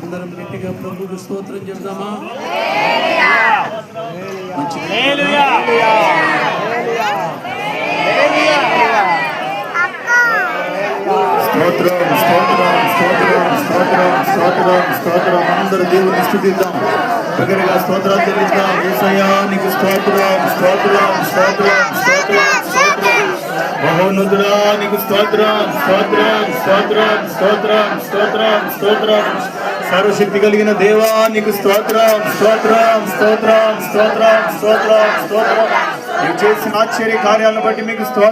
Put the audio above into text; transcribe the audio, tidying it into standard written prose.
అందరం గట్టిగా ప్రభువుకు స్తోత్రం చెప్దామా? స్తోత్రం స్తోత్రం స్తోత్రం స్తోత్రం స్తోత్రం స్తోత్రం. అందరూ దేవుని స్తుతిద్దాం, దగ్గరగా స్తోత్రాలు చెల్లిద్దాం. యేసయ్యా నీకు స్తోత్రం స్తోత్రం స్తోత్రం స్తోత్రం స్తోత్రం. మహోన్నతుడా నీకు స్తోత్రం స్తోత్రం స్తోత్రం స్తోత్రం స్తోత్రం స్తోత్రం. సర్వశక్తి కలిగిన దేవా నీకు స్తోత్రం స్తోత్రం స్తోత్రం స్తోత్రం స్తోత్రం స్తోత్రం. నీవు చేసిన ఆశ్చర్య కార్యాలను బట్టి మీకు స్తోత్రం.